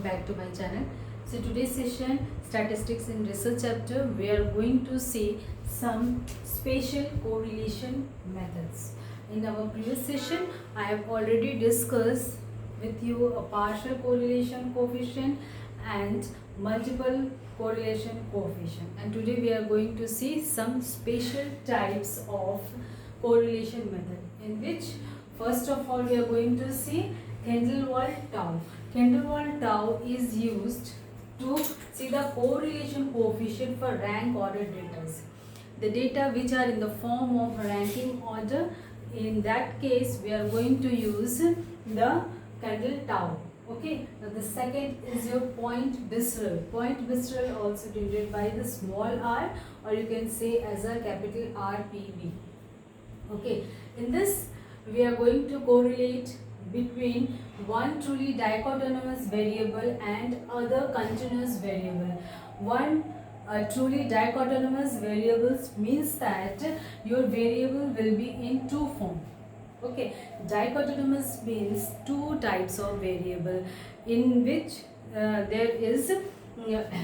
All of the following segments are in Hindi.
back to my channel. So today's session, statistics in research chapter, we are going to see some spatial correlation methods. In our previous session, I have already discussed with you a partial correlation coefficient and multiple correlation coefficient, and today we are going to see some spatial types of correlation method, in which first of all we are going to see Kendall-Wald tau. Kendall-Wald tau is used to see the correlation coefficient for rank order data. The data which are in the form of ranking order, in that case we are going to use the Kendall tau. Okay, now the second is your point Bisserl. Point Bisserl also denoted by the small r, or you can say as a capital RPB. Okay, in this we are going to correlate between one truly dichotomous variable and other continuous variable. One truly dichotomous variables means that your variable will be in two form. Okay, dichotomous means two types of variable in which there is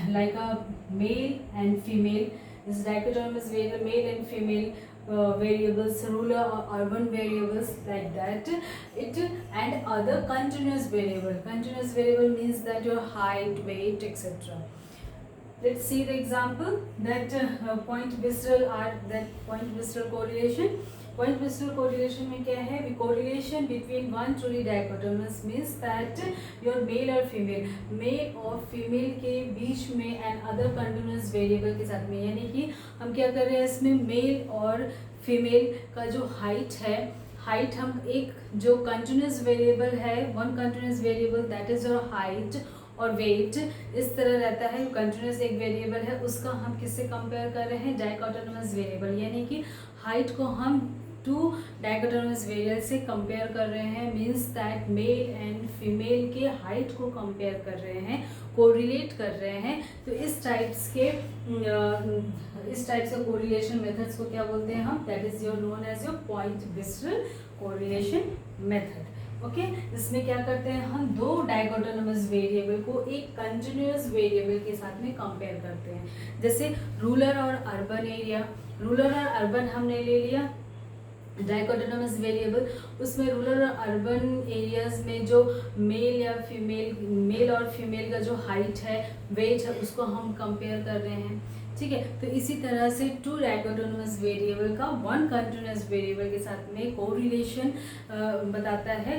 like a male and female. This dichotomous variable, male and female variables, rural or urban variables, like that. It and other continuous variable. Continuous variable means that your height, weight, etc. Let's see the example that point Bisserl are that point Bisserl correlation. Point Bisserl correlation में क्या है? Correlation between one truly dichotomous means that your male और female, male और female के बीच में and other continuous variable के साथ में, यानी कि हम क्या कर रहे हैं इसमें male और female का जो height है, height हम एक जो continuous variable है, one continuous variable that is your height और वेट इस तरह रहता है. कंटिन्यूस एक वेरिएबल है, उसका हम किससे कंपेयर कर रहे हैं? डाइकोटोनमस वेरिएबल, यानी कि हाइट को हम टू डाइकोटोनमस वेरिएबल से कंपेयर कर रहे हैं. Means that male and female के हाइट को कंपेयर कर रहे हैं, कोरिलेट कर रहे हैं. तो इस टाइप्स के कोरिलेशन मेथड्स को क्या बोलते हैं हम? That is your known as your point biserial correlation method. Okay, इसमें क्या करते हैं हम? दो डाइकोटोनमस वेरिएबल को एक कंटिन्यूअस वेरिएबल के साथ में कंपेयर करते हैं. जैसे रूरल और अर्बन एरिया, रूरल और अर्बन हमने ले लिया डाइकोटोनमस वेरिएबल. उसमें रूरल और अर्बन एरियाज में जो मेल या फीमेल, मेल और फीमेल का जो हाइट है, वेट है, उसको हम कंपेयर कर रहे हैं. ठीक है, तो इसी तरह से टू डाइकोटोनमस वेरिएबल का वन कंटिन्यूअस वेरिएबल के साथ में कोरिलेशन बताता है,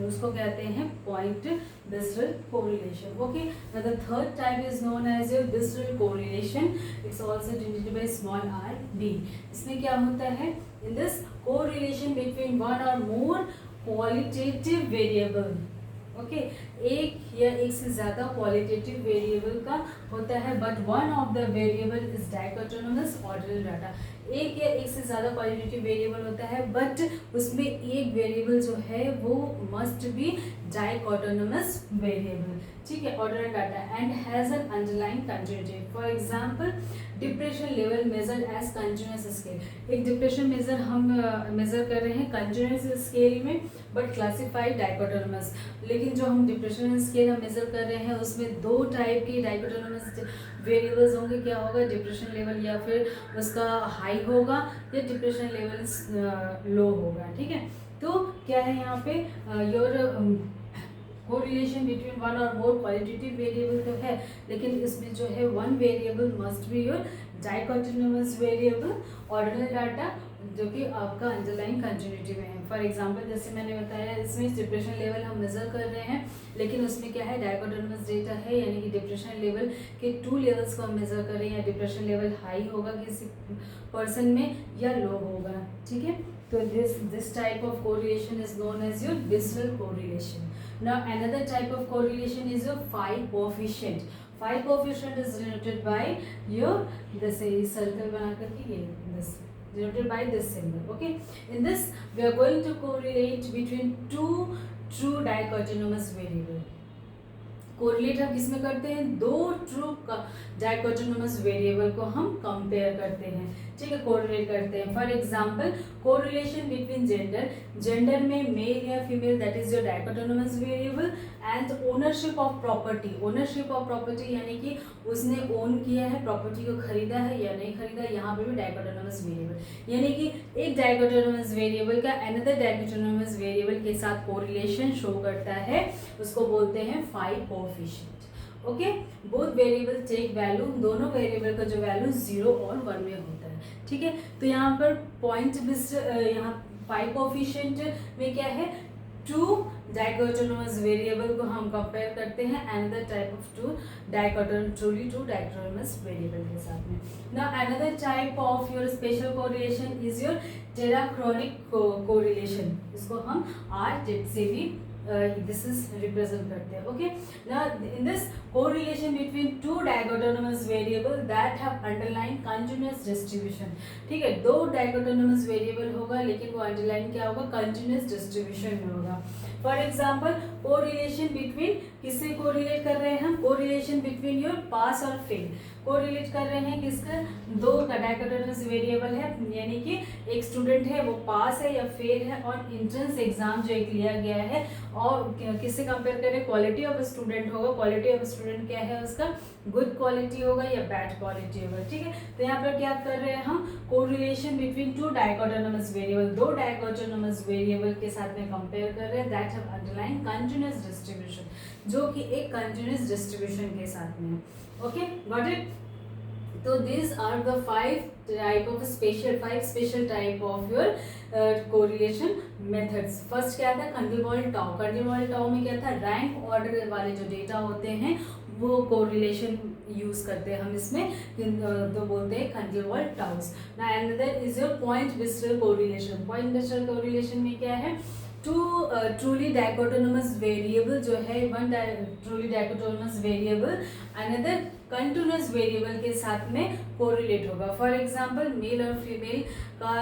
उसको कहते हैं point Bisserl correlation. Okay, now the third type is known as your Bisserl correlation. It's also denoted by small r b. इसमें क्या होता है? In this correlation between one or more qualitative variable. Okay, एक या एक से ज़्यादा क्वालिटेटिव वेरिएबल का होता है, but one of the variable is dichotomous ordinal data. एक या एक से ज़्यादा क्वालिटेटिव वेरिएबल होता है, बट उसमें एक वेरिएबल जो है वो मस्ट बी डाइकोटोनमस वेरिएबल. ठीक है, ordinal data and has an underline continuity. For example, depression level measure as continuous scale. एक डिप्रेशन मेजर हम मेजर कर रहे हैं कंटिन्यूअस स्केल में, बट क्लासिफाइड डाइकोटोनमस. लेकिन जो हम डिप्रेशन स्केल हम मेजर कर रहे हैं उसमें दो टाइप के डाइकोटोनमस वेरिएबल्स होंगे. क्या होगा? डिप्रेशन लेवल या फिर उसका हाई होगा, या डिप्रेशन लेवल लो होगा. ठीक है, तो क्या है यहाँ पे योर कोरिलेशन बिटवीन वन और मोर क्वालिटेटिव वेरिएबल तो है, लेकिन इसमें जो है one variable must be your dichotomous variable ordinal data, जो कि आपका अंडरलाइन कंटिन्यूटी में है. फॉर एग्जांपल, जैसे मैंने बताया, इसमें डिप्रेशन लेवल हम मेजर कर रहे हैं, लेकिन उसमें क्या है? डाइकोटोनमस डेटा है, यानी कि डिप्रेशन लेवल के टू लेवल्स को हम मेजर कर रहे हैं. या डिप्रेशन लेवल हाई होगा किसी पर्सन में या लो होगा. ठीक है, तो this type of correlation is known as your Bisserl correlation. Now another type of correlation is your phi coefficient. Phi coefficient is denoted by your this circle बना करके ये this denoted by this symbol. Okay, in this we are going to correlate between two true dichotomous variable. Correlate हम किसमें करते हैं? दो ट्रू डाइकोटोनमस वेरिएबल को हम कंपेयर करते हैं. ठीक है, कोरिलेट करते हैं। For example correlation between gender, gender में मेल या female, that is your dichotomous variable. And ownership of property, ownership of property यानी कि उसने ओन किया है, प्रॉपर्टी को खरीदा है या नहीं खरीदा, यहाँ पे भी डाइकोटोनमस वेरिएबल, यानी कि एक डाइकोटोनमस वेरिएबल का अनदर डाइकोटोनमस वेरिएबल के साथ कोरिलेशन शो करता है, उसको बोलते हैं phi coefficient. Okay, both variable take value, दोनों वेरिएबल का जो वैल्यू 0 और 1 में होता है। ठीक है, तो यहाँ पर पॉइंट यहाँ फाई कोएफिशिएंट में क्या है, टू डाइकोटोनमस वेरिएबल को हम कंपेयर करते हैं another type of two dichotomous variable के साथ में। Now another type of your special correlation is your tetrachoric correlation, इसको हम आर से भी this is represent करते हैं। Okay, now in this correlation between two dichotomous variable that have underlying continuous distribution, ठीक है, दो dichotomous variable होगा लेकिन वो underline क्या होगा, continuous distribution में होगा। फॉर एग्जाम्पल कोरिलेशन बिटवीन, किससे कोरिलेट कर रहे हैं हम, कोरिलेशन बिटवीन योर पास और फेल, कोरिलेट कर रहे हैं किसका, दो का डाइकोटोनमस वेरिएबल है, यानी कि एक स्टूडेंट है वो पास है या फेल है और एंट्रेंस एग्जाम जो एक लिया गया है, और किससे कंपेयर करें, क्वालिटी ऑफ स्टूडेंट होगा, क्वालिटी ऑफ स्टूडेंट क्या है उसका, गुड क्वालिटी होगा या बैड क्वालिटी होगा। ठीक है, तो यहाँ पर क्या कर रहे हैं हम, correlation between two dichotomous variable, दो डाइकोटोनमस वेरिएबल के साथ में कंपेयर कर रहे हैं that have underline continuous distribution, जो कि एक कंटीन्यूअस डिस्ट्रीब्यूशन के साथ में। Okay, got it. तो this are the five special type of your correlation methods. First क्या था, खंडीवॉल्ट टाउ, खंडीवॉल्ट टाउ में क्या था, रैंक ऑर्डर वाले जो डेटा होते हैं वो कोरिलेशन यूज करते हैं हम इसमें, तो बोलते हैं खंडीवॉल्ट टाउस। Now another is your point विस्टरल कोरिलेशन, पॉइंट विस्टरल कोरिलेशन में क्या है, टू ट्रूली डाइकोटोनमस वेरिएबल जो है, one truly dichotomous variable another continuous variable के साथ में कोरिलेट होगा। फॉर एग्जांपल मेल और फीमेल का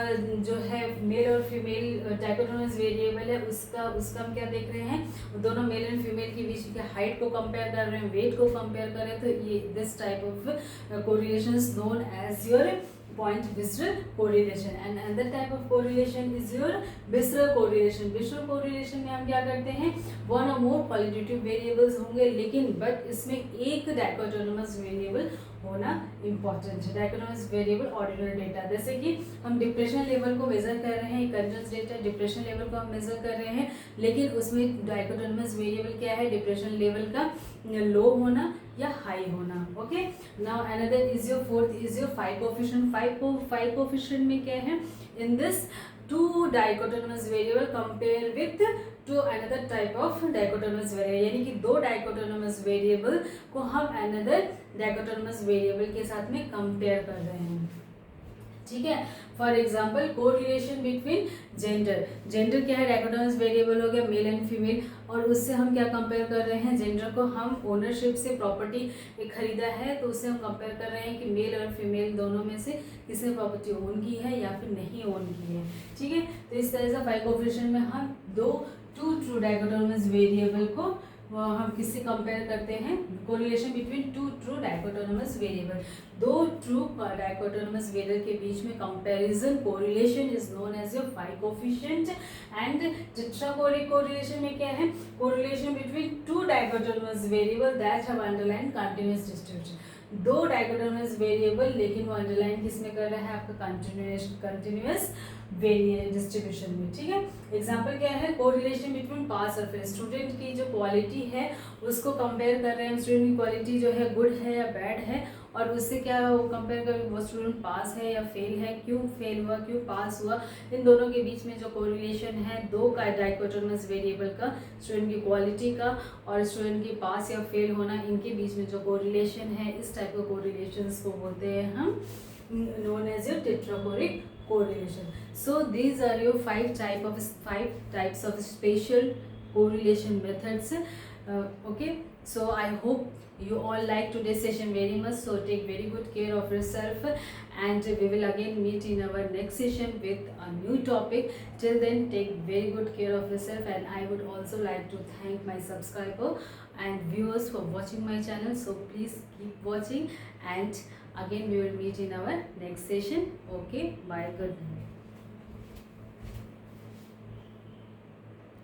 जो है, मेल और फीमेल डाइकोटोनमस वेरिएबल है, उसका हम क्या देख रहे हैं, दोनों मेल एंड फीमेल के बीच की हाइट को कंपेयर कर रहे हैं, वेट को कंपेयर कर रहे हैं, तो ये this type of correlation is known as your point visceral correlation, and another type of correlation is your visceral correlation। visceral correlation में हम क्या करते हैं, one or more qualitative variables होंगे, लेकिन बट इसमें एक डाइकोटोनमस वेरिएबल होना इम्पॉर्टेंट है, डाइकोटोनमस वेरिएबल ऑर्डिनल डेटा। जैसे कि हम डिप्रेशन लेवल को मेजर कर रहे हैं, कंटिन्यूअस डेटा डिप्रेशन लेवल को हम मेजर कर रहे हैं, लेकिन उसमें डाइकोटोनमस वेरिएबल क्या है, डिप्रेशन लेवल का लो होना या हाई होना। Okay, now another is your fourth is your phi coefficient. Phi coefficient में क्या है, in this two dichotomous variable compare with to another type of dichotomous variable, यानी कि दो डाइकोटोनमस वेरिएबल को हम अनदर डाइकोटोनमस वेरिएबल के साथ में कंपेयर कर रहे हैं। ठीक है, for example correlation between gender, gender क्या है, डाइकोटोनमस वेरिएबल हो गया मेल एंड फीमेल, और उससे हम क्या कंपेयर कर रहे हैं, जेंडर को हम ओनरशिप से प्रॉपर्टी खरीदा है तो उससे हम कंपेयर कर रहे हैं कि मेल और फीमेल दोनों में से किसने प्रॉपर्टी ओन की है या फिर नहीं ओन की है। ठीक है, तो इस तरह से फाई कोएफिशिएंट में हम टू ट्रू डाइकोटोनमस वेरिएबल को हम किससे कंपेयर करते हैं, correlation between two true dichotomous variable, दो ट्रू डाइकोटोनमस वेरिएबल के बीच में comparison correlation is known as your phi coefficient. And tetrachoric correlation में क्या है, correlation between two dichotomous variable that have underline continuous distribution, दो डाइकोटोनमस वेरिएबल लेकिन वो अंडरलाइन किस में कर रहा है, आपका कंटीन्यूअस डिस्ट्रीब्यूशन में। ठीक है, एग्जांपल क्या है, कोरिलेशन बिटवीन पास और फेल, स्टूडेंट की जो क्वालिटी है उसको कंपेयर कर रहे हैं, स्टूडेंट की क्वालिटी जो है गुड है या बैड है, और उससे क्या वो कंपेयर कर, वो स्टूडेंट पास है या फेल है, क्यों फेल हुआ क्यों पास हुआ, इन दोनों के बीच में जो कोरिलेशन है दो का डाइकोटोनमस वेरिएबल का, स्टूडेंट की क्वालिटी का और स्टूडेंट की पास या फेल होना, इनके बीच में जो कोरिलेशन है, इस टाइप के कोरिलेशंस को बोलते हैं हम known as your tetrachoric correlation. So these are your five types of spatial correlation methods. Okay, So I hope you all like today's session very much. So take very good care of yourself, and we will again meet in our next session with a new topic. Till then, take very good care of yourself, and I would also like to thank my subscriber and viewers for watching my channel. So please keep watching, and again we will meet in our next session. Okay, bye, good night.